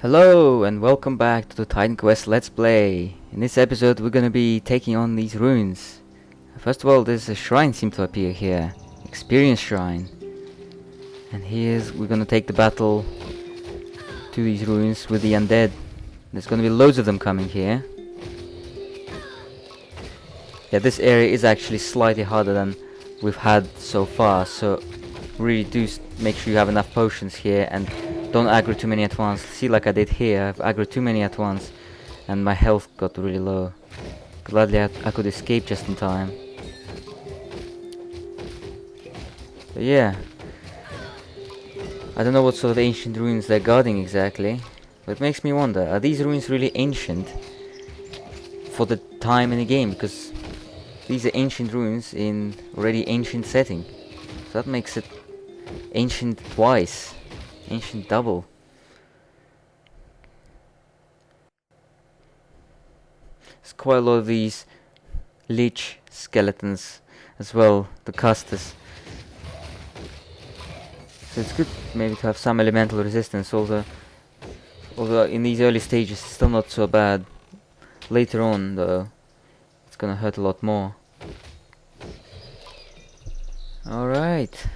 Hello and welcome back to the Titan Quest Let's Play. In this episode we're gonna be taking on these ruins. First of all, there's a shrine seems to appear here. Experience shrine. And we're gonna take the battle to these ruins with the undead. There's gonna be loads of them coming here. Yeah, this area is actually slightly harder than we've had so far, so really do make sure you have enough potions here and don't aggro too many at once. See, like I did here, I've aggroed too many at once and my health got really low. Gladly I could escape just in time. But yeah, I don't know what sort of ancient ruins they're guarding exactly, but it makes me wonder, are these ruins really ancient for the time in the game? Because these are ancient ruins in already ancient setting, so that makes it ancient twice. Ancient double. There's quite a lot of these lich skeletons as well, the casters. So it's good maybe to have some elemental resistance, although in these early stages it's still not so bad. Later on though, it's gonna hurt a lot more. Alright.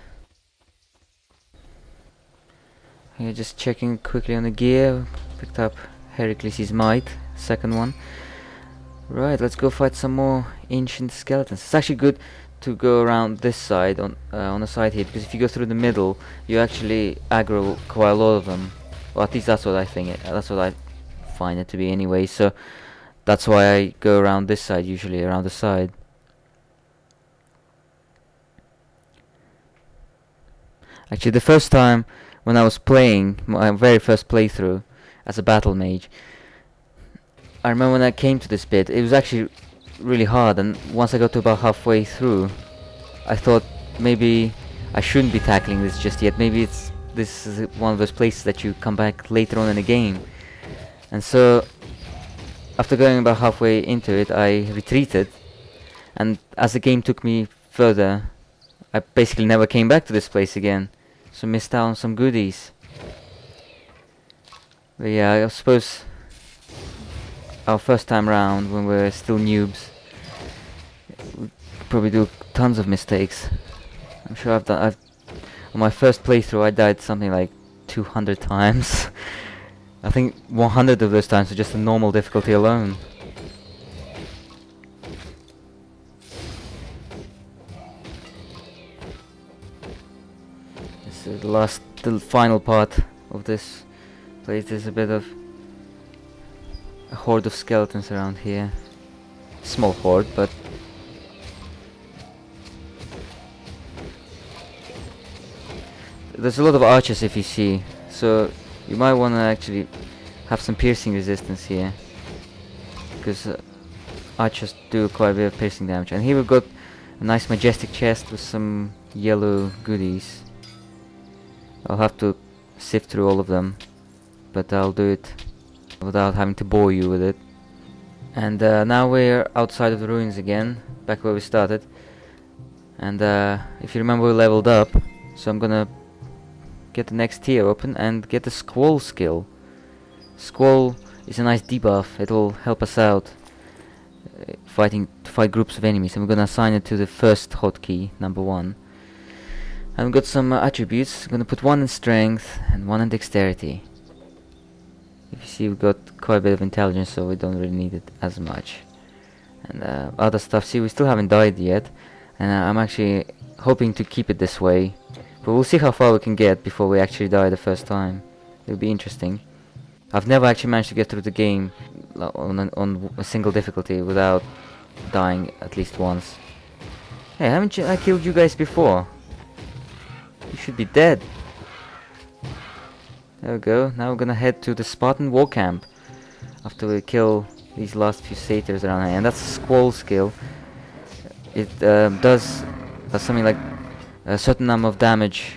Here, just checking quickly on the gear. Picked up Heracles' Might, second one. Right, let's go fight some more ancient skeletons. It's actually good to go around this side on the side here, because if you go through the middle, you actually aggro quite a lot of them. Well, at least that's what I think. That's what I find it to be anyway. So that's why I go around this side usually, around the side. Actually, the first time when I was playing my very first playthrough as a battle mage, I remember when I came to this bit, it was actually really hard, and once I got to about halfway through, I thought maybe I shouldn't be tackling this just yet. Maybe this is one of those places that you come back later on in the game. And so after going about halfway into it, I retreated, and as the game took me further, I basically never came back to this place again. So missed out on some goodies. But yeah, I suppose our first time round, when we're still noobs, we probably do tons of mistakes. I'm sure on my first playthrough I died something like 200 times. I think 100 of those times were just the normal difficulty alone. The final part of this place. There's a bit of a horde of skeletons around here. Small horde, but there's a lot of archers if you see, so you might want to actually have some piercing resistance here, because archers do quite a bit of piercing damage. And here we've got a nice Majestic Chest with some yellow goodies. I'll have to sift through all of them, but I'll do it without having to bore you with it. And now we're outside of the ruins again, back where we started. And if you remember, we leveled up, so I'm gonna get the next tier open and get the Squall skill. Squall is a nice debuff. It will help us out to fight groups of enemies, and we're gonna assign it to the first hotkey, number 1. And we've got some attributes. I'm gonna put 1 in strength and 1 in dexterity. If you see, we've got quite a bit of intelligence, so we don't really need it as much. And other stuff, see, we still haven't died yet, and I'm actually hoping to keep it this way, but we'll see how far we can get before we actually die the first time. It'll be interesting. I've never actually managed to get through the game on a single difficulty without dying at least once. Hey, haven't I killed you guys before? You should be dead. There we go. Now we're gonna head to the Spartan War Camp after we kill these last few satyrs around here. And that's a Squall skill. It does something like a certain number of damage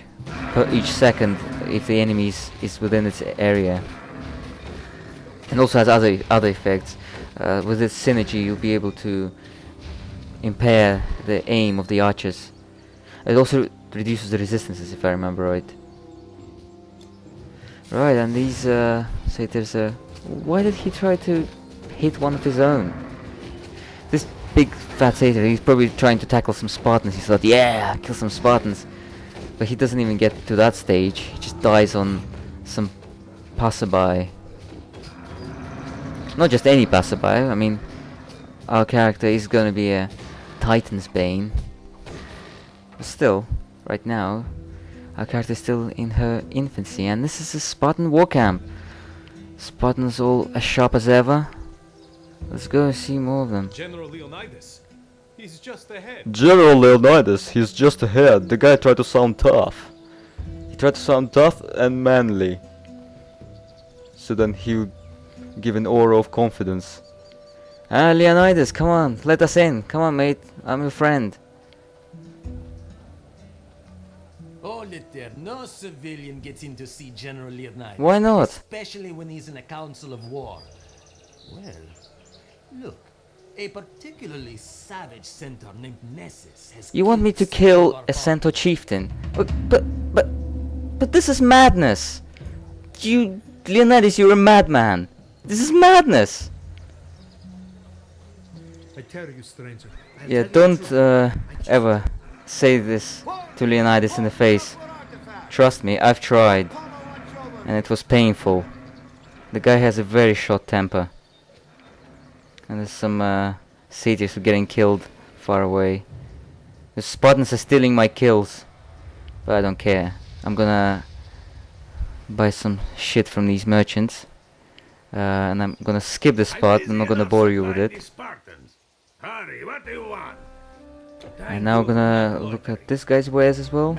per each second if the enemy is within its area. And also has other effects. With this synergy, you'll be able to impair the aim of the archers. It also reduces the resistances, if I remember right. Right, and these satyrs. Why did he try to hit one of his own? This big fat satyr, he's probably trying to tackle some Spartans. He thought, yeah, kill some Spartans. But he doesn't even get to that stage. He just dies on some passerby. Not just any passerby. I mean, our character is gonna be a Titan's Bane. But still, right now, our character is still in her infancy, and this is a Spartan War Camp. Spartans all as sharp as ever. Let's go and see more of them. General Leonidas, he's just ahead. General Leonidas, he's just ahead. The guy tried to sound tough. He tried to sound tough and manly. So then he'll give an aura of confidence. Ah, Leonidas, come on, let us in. Come on, mate, I'm your friend. Hold it there. No civilian gets in to see General Leonidas. Why not? Especially when he's in a council of war. Well, look. A particularly savage centaur named Nessus has You want me to killed kill several of our a centaur chieftain? But this is madness. You, Leonidas, you're a madman. This is madness. I tell you, stranger. Yeah, don't ever say this to Leonidas in the face. Trust me, I've tried, and it was painful. The guy has a very short temper, and there's some satyrs who are getting killed far away. The Spartans are stealing my kills, but I don't care. I'm gonna buy some shit from these merchants, and I'm gonna skip this part. I'm not gonna bore you with it. Spartans. Hurry, what do you want? And now we're gonna look at this guy's wares as well.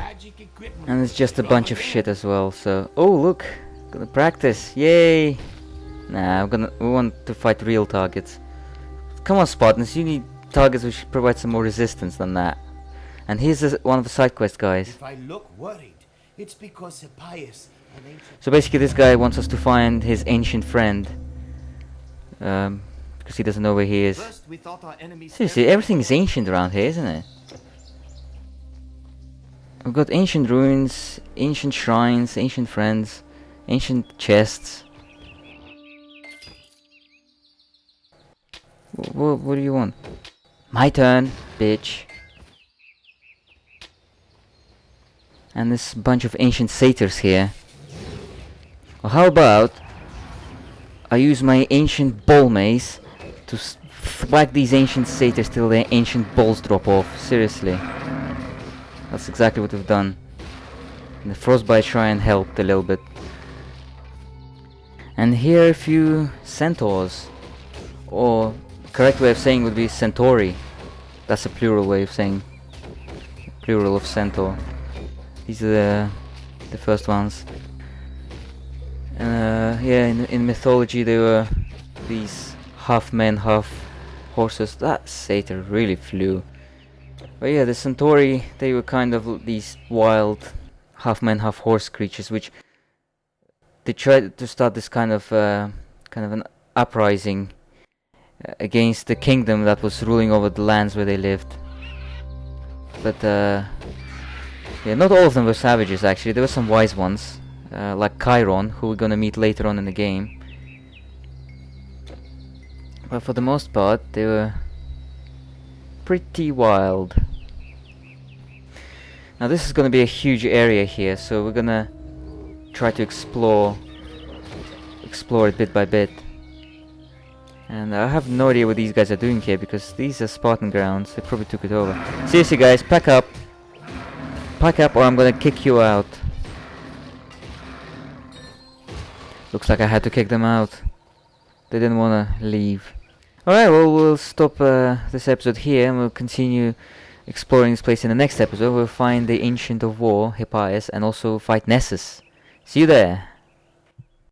And it's just a bunch of shit as well, so... Oh, look! Gonna practice! Yay! Nah, we want to fight real targets. Come on, Spartans, you need targets which provide some more resistance than that. And here's one of the side quest guys. If I look worried, it's because Hippias, an ancient... So basically this guy wants us to find his ancient friend. Because he doesn't know where he is. First we thought our enemies... Seriously, everything is ancient around here, isn't it? We've got ancient ruins, ancient shrines, ancient friends, ancient chests. What do you want? My turn, bitch. And this bunch of ancient satyrs here. Well, how about I use my ancient ball mace to whack these ancient satyrs till their ancient balls drop off. Seriously. That's exactly what we've done. And the frostbite shrine helped a little bit. And here are a few centaurs. Or correct way of saying would be centauri. That's a plural way of saying plural of centaur. These are the first ones. Yeah, in mythology they were these half men, half horses. That satyr really flew. But yeah, the centauri, they were kind of these wild half man, half horse creatures, which they tried to start this kind of an uprising against the kingdom that was ruling over the lands where they lived. But yeah, not all of them were savages actually. There were some wise ones, like Chiron, who we're gonna meet later on in the game. But for the most part, they were pretty wild. Now this is gonna be a huge area here, so we're gonna try to explore it bit by bit. And I have no idea what these guys are doing here, because these are Spartan grounds. They probably took it over. Seriously guys, pack up! Pack up or I'm gonna kick you out. Looks like I had to kick them out. They didn't wanna leave. Alright, well we'll stop this episode here and we'll continue exploring this place in the next episode. We'll find the Ancient of War, Hippias, and also fight Nessus. See you there!